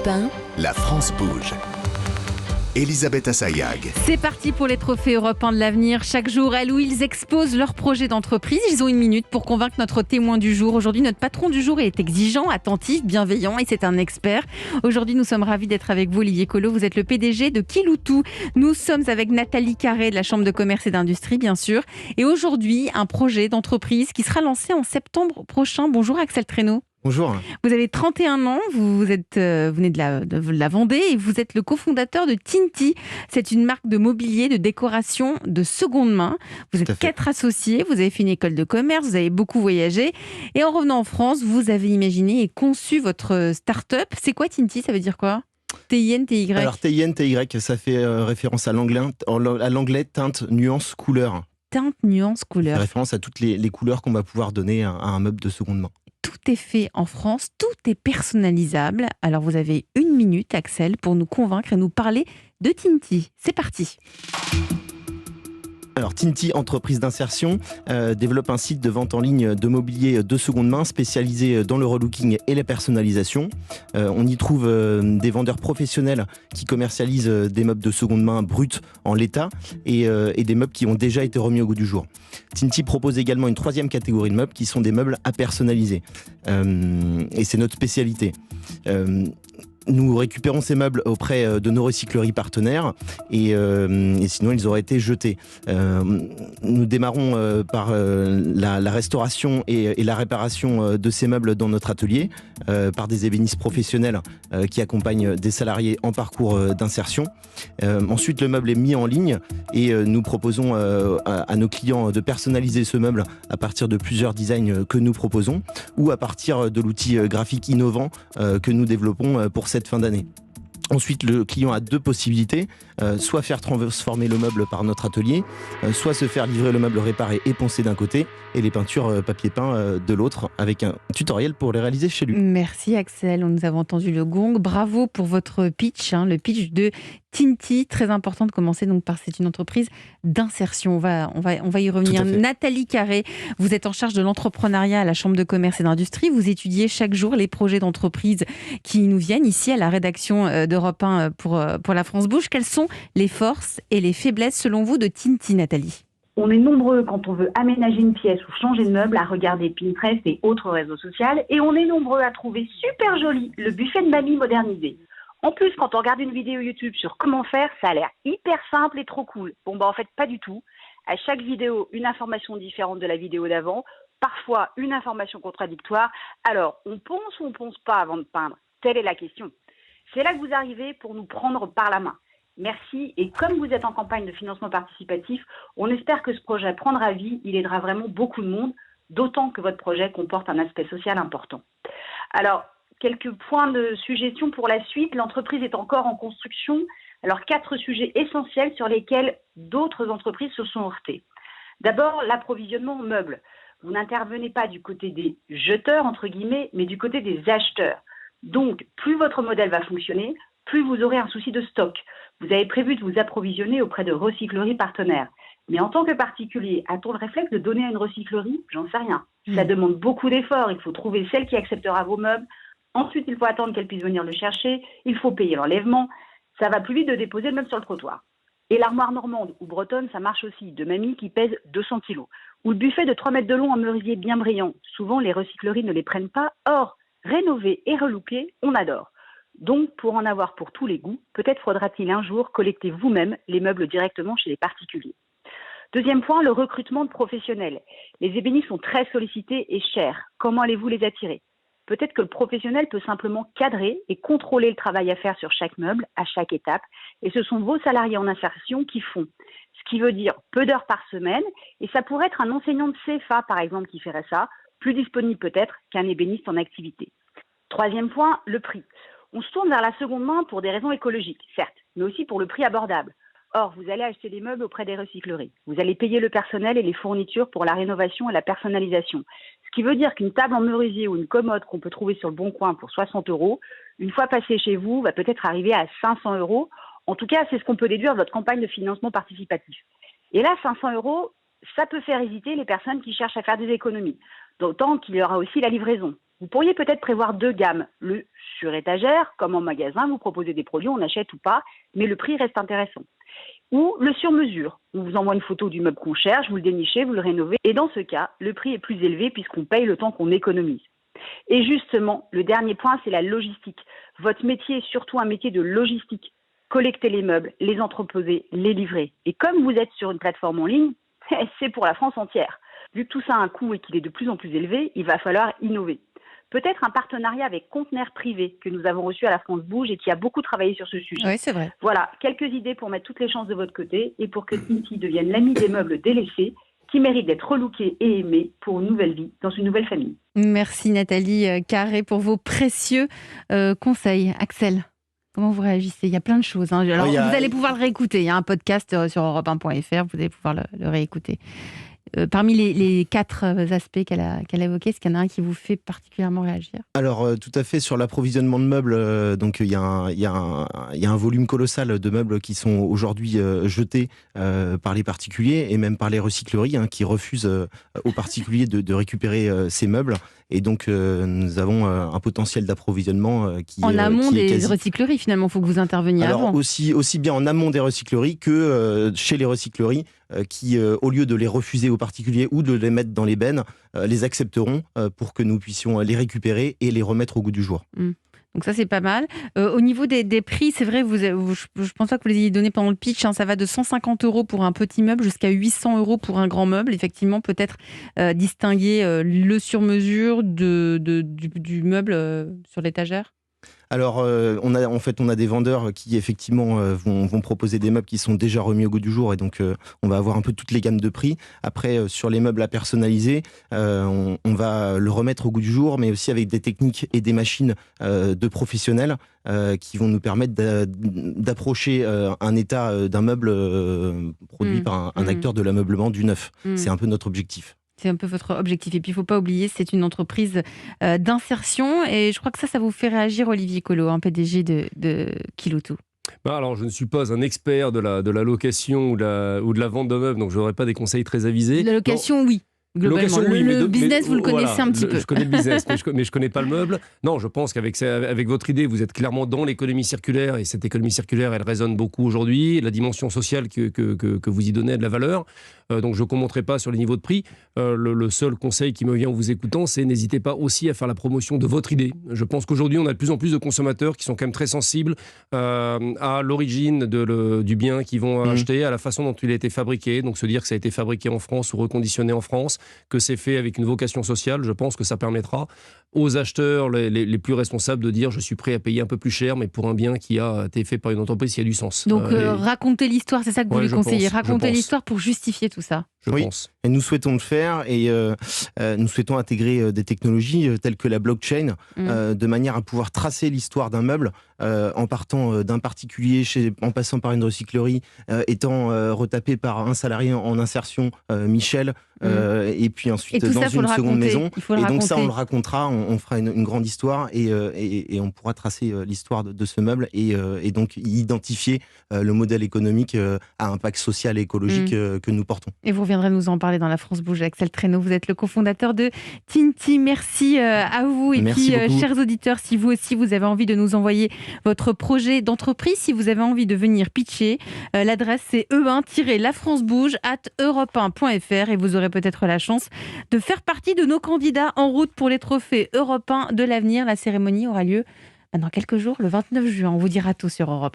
Europe 1, La France bouge. Elisabeth Assayag. C'est parti pour les trophées européens de l'avenir. Chaque jour, elle ou ils exposent leurs projets d'entreprise. Ils ont une minute pour convaincre notre témoin du jour. Aujourd'hui, notre patron du jour est exigeant, attentif, bienveillant et c'est un expert. Aujourd'hui, nous sommes ravis d'être avec vous, Olivier Collot. Vous êtes le PDG de Kiloutou. Nous sommes avec Nathalie Carré de la Chambre de commerce et d'industrie, bien sûr. Et aujourd'hui, un projet d'entreprise qui sera lancé en septembre prochain. Bonjour Axel Traîneau. Bonjour. Vous avez 31 ans, vous venez de la Vendée et vous êtes le cofondateur de Tinti. C'est une marque de mobilier, de décoration de seconde main. Vous êtes 4 associés, vous avez fait une école de commerce, vous avez beaucoup voyagé. Et en revenant en France, vous avez imaginé et conçu votre start-up. C'est quoi Tinti? Ça veut dire quoi? T-I-N-T-Y. Alors T-I-N-T-Y, ça fait référence à l'anglais teinte, nuance, couleur. Teinte, nuance, Ça couleur. fait référence à toutes les couleurs qu'on va pouvoir donner à un meuble de seconde main. Tout est fait en France, tout est personnalisable. Alors vous avez une minute, Axel, pour nous convaincre et nous parler de Tinti. C'est parti. Alors Tinti, entreprise d'insertion, développe un site de vente en ligne de mobilier de seconde main spécialisé dans le relooking et la personnalisation. On y trouve des vendeurs professionnels qui commercialisent des meubles de seconde main bruts en l'état et des meubles qui ont déjà été remis au goût du jour. Tinti propose également une troisième catégorie de meubles qui sont des meubles à personnaliser. Et c'est notre spécialité. Nous récupérons ces meubles auprès de nos recycleries partenaires et sinon ils auraient été jetés. Nous démarrons par la restauration et la réparation de ces meubles dans notre atelier par des ébénistes professionnels qui accompagnent des salariés en parcours d'insertion. Ensuite le meuble est mis en ligne et nous proposons à nos clients de personnaliser ce meuble à partir de plusieurs designs que nous proposons ou à partir de l'outil graphique innovant que nous développons pour cette fin d'année. Ensuite, le client a deux possibilités, soit faire transformer le meuble par notre atelier, soit se faire livrer le meuble réparé et poncé d'un côté et les peintures papier peint de l'autre, avec un tutoriel pour les réaliser chez lui. Merci Axel, nous avons entendu le gong. Bravo pour votre pitch, le pitch de Tinti. Très important de commencer donc par c'est une entreprise d'insertion. On va y revenir. Nathalie Carré, vous êtes en charge de l'entrepreneuriat à la Chambre de commerce et d'industrie. Vous étudiez chaque jour les projets d'entreprise qui nous viennent ici à la rédaction d'Europe 1 pour la France Bouge. Quelles sont les forces et les faiblesses selon vous de Tinti, Nathalie? On est nombreux quand on veut aménager une pièce ou changer de meuble à regarder Pinterest et autres réseaux sociaux et on est nombreux à trouver super joli le buffet de mamie modernisé. En plus, quand on regarde une vidéo YouTube sur comment faire, ça a l'air hyper simple et trop cool. En fait, pas du tout. À chaque vidéo, une information différente de la vidéo d'avant, parfois une information contradictoire. Alors, on ponce ou on ponce pas avant de peindre? Telle est la question. C'est là que vous arrivez pour nous prendre par la main. Merci, et comme vous êtes en campagne de financement participatif, on espère que ce projet prendra vie, il aidera vraiment beaucoup de monde, d'autant que votre projet comporte un aspect social important. Alors, quelques points de suggestion pour la suite. L'entreprise est encore en construction. Alors, 4 sujets essentiels sur lesquels d'autres entreprises se sont heurtées. D'abord, l'approvisionnement en meubles. Vous n'intervenez pas du côté des jeteurs, entre guillemets, mais du côté des acheteurs. Donc, plus votre modèle va fonctionner, plus vous aurez un souci de stock. Vous avez prévu de vous approvisionner auprès de recycleries partenaires. Mais en tant que particulier, a-t-on le réflexe de donner à une recyclerie? J'en sais rien. Ça demande beaucoup d'efforts. Il faut trouver celle qui acceptera vos meubles. Ensuite, il faut attendre qu'elle puisse venir le chercher. Il faut payer l'enlèvement. Ça va plus vite de déposer le meuble sur le trottoir. Et l'armoire normande ou bretonne, ça marche aussi. De mamie qui pèse 200 kilos. Ou le buffet de 3 mètres de long en merisier bien brillant. Souvent, les recycleries ne les prennent pas. Or, rénover et relooker, on adore. Donc, pour en avoir pour tous les goûts, peut-être faudra-t-il un jour collecter vous-même les meubles directement chez les particuliers. Deuxième point, le recrutement de professionnels. Les ébénistes sont très sollicités et chers. Comment allez-vous les attirer? Peut-être que le professionnel peut simplement cadrer et contrôler le travail à faire sur chaque meuble, à chaque étape. Et ce sont vos salariés en insertion qui font. Ce qui veut dire peu d'heures par semaine. Et ça pourrait être un enseignant de CFA, par exemple, qui ferait ça, plus disponible peut-être qu'un ébéniste en activité. Troisième point, le prix. On se tourne vers la seconde main pour des raisons écologiques, certes, mais aussi pour le prix abordable. Or, vous allez acheter des meubles auprès des recycleries. Vous allez payer le personnel et les fournitures pour la rénovation et la personnalisation. Ce qui veut dire qu'une table en merisier ou une commode qu'on peut trouver sur le Bon Coin pour 60 €, une fois passée chez vous, va peut-être arriver à 500 €. En tout cas, c'est ce qu'on peut déduire de votre campagne de financement participatif. Et là, 500 €, ça peut faire hésiter les personnes qui cherchent à faire des économies. D'autant qu'il y aura aussi la livraison. Vous pourriez peut-être prévoir 2 gammes. Le sur-étagère, comme en magasin, vous proposez des produits, on achète ou pas, mais le prix reste intéressant. Ou le sur-mesure. On vous envoie une photo du meuble qu'on cherche, vous le dénichez, vous le rénovez. Et dans ce cas, le prix est plus élevé puisqu'on paye le temps qu'on économise. Et justement, le dernier point, c'est la logistique. Votre métier est surtout un métier de logistique. Collecter les meubles, les entreposer, les livrer. Et comme vous êtes sur une plateforme en ligne, c'est pour la France entière. Vu que tout ça a un coût et qu'il est de plus en plus élevé, il va falloir innover. Peut-être un partenariat avec Conteneur Privé que nous avons reçu à la France Bouge et qui a beaucoup travaillé sur ce sujet. Oui, c'est vrai. Voilà, quelques idées pour mettre toutes les chances de votre côté et pour que Tinti devienne l'ami des meubles délaissés qui méritent d'être relookés et aimés pour une nouvelle vie dans une nouvelle famille. Merci Nathalie Carré pour vos précieux conseils. Axel, comment vous réagissez ? Il y a plein de choses. Alors, vous allez pouvoir le réécouter. Il y a un podcast sur europe1.fr, vous allez pouvoir le réécouter. Parmi les 4 aspects qu'elle a évoqués, est-ce qu'il y en a un qui vous fait particulièrement réagir ? Alors, tout à fait, sur l'approvisionnement de meubles, donc il y a un volume colossal de meubles qui sont aujourd'hui jetés par les particuliers et même par les recycleries qui refusent aux particuliers de récupérer ces meubles. Et donc, nous avons un potentiel d'approvisionnement qui en amont qui est des quasi... recycleries, finalement, il faut que vous interveniez Alors, avant. aussi bien en amont des recycleries que chez les recycleries qui, au lieu de les refuser aux particuliers ou de les mettre dans les bennes, les accepteront pour que nous puissions les récupérer et les remettre au goût du jour. Donc ça, c'est pas mal. Au niveau des prix, c'est vrai, je pense pas que vous les ayez donnés pendant le pitch. Ça va de 150 € pour un petit meuble jusqu'à 800 € pour un grand meuble. Effectivement, peut-être distinguer le sur-mesure du meuble sur l'étagère. Alors, on a des vendeurs qui effectivement vont proposer des meubles qui sont déjà remis au goût du jour et donc on va avoir un peu toutes les gammes de prix. Après, sur les meubles à personnaliser, on va le remettre au goût du jour, mais aussi avec des techniques et des machines de professionnels qui vont nous permettre d'approcher un état d'un meuble produit par un acteur de l'ameublement du neuf. C'est un peu notre objectif. C'est un peu votre objectif. Et puis, il ne faut pas oublier, c'est une entreprise d'insertion. Et je crois que ça vous fait réagir, Olivier Collot, PDG de Kiloutou. Alors, je ne suis pas un expert de la location ou de la vente de meubles, donc je n'aurai pas des conseils très avisés. La location, oui. Globalement, le business, vous le connaissez un petit peu. Je connais le business, mais je ne connais pas le meuble. Non, je pense qu'avec votre idée, vous êtes clairement dans l'économie circulaire, et cette économie circulaire, elle résonne beaucoup aujourd'hui. La dimension sociale que vous y donnez a de la valeur. Donc, je ne commenterai pas sur les niveaux de prix. Le seul conseil qui me vient en vous écoutant, c'est n'hésitez pas aussi à faire la promotion de votre idée. Je pense qu'aujourd'hui, on a de plus en plus de consommateurs qui sont quand même très sensibles à l'origine du bien qu'ils vont acheter, à la façon dont il a été fabriqué. Donc, se dire que ça a été fabriqué en France ou reconditionné en France, que c'est fait avec une vocation sociale, je pense que ça permettra aux acheteurs les plus responsables de dire je suis prêt à payer un peu plus cher, mais pour un bien qui a été fait par une entreprise qui a du sens. Donc raconter l'histoire, c'est ça que vous lui conseillez, raconter l'histoire pour justifier tout ça. Je pense. Et nous souhaitons le faire et nous souhaitons intégrer des technologies telles que la blockchain de manière à pouvoir tracer l'histoire d'un meuble en partant d'un particulier, en passant par une recyclerie, étant retapé par un salarié en insertion, Michel, et puis ensuite dans une seconde maison. Et donc ça, on le racontera, on fera une grande histoire et on pourra tracer l'histoire de ce meuble et donc identifier le modèle économique à impact social et écologique que nous portons. Et vous reviendrez nous en parler dans la France Bouge. Axel Treneau, vous êtes le cofondateur de Tinti. Merci à vous. Et merci puis, beaucoup. Chers auditeurs, si vous aussi vous avez envie de nous envoyer votre projet d'entreprise, si vous avez envie de venir pitcher, l'adresse c'est e1-lafrancebouge@europe1.fr et vous aurez peut-être la chance de faire partie de nos candidats en route pour les trophées Europe 1 de l'avenir. La cérémonie aura lieu dans quelques jours, le 29 juin. On vous dira tout sur Europe 1.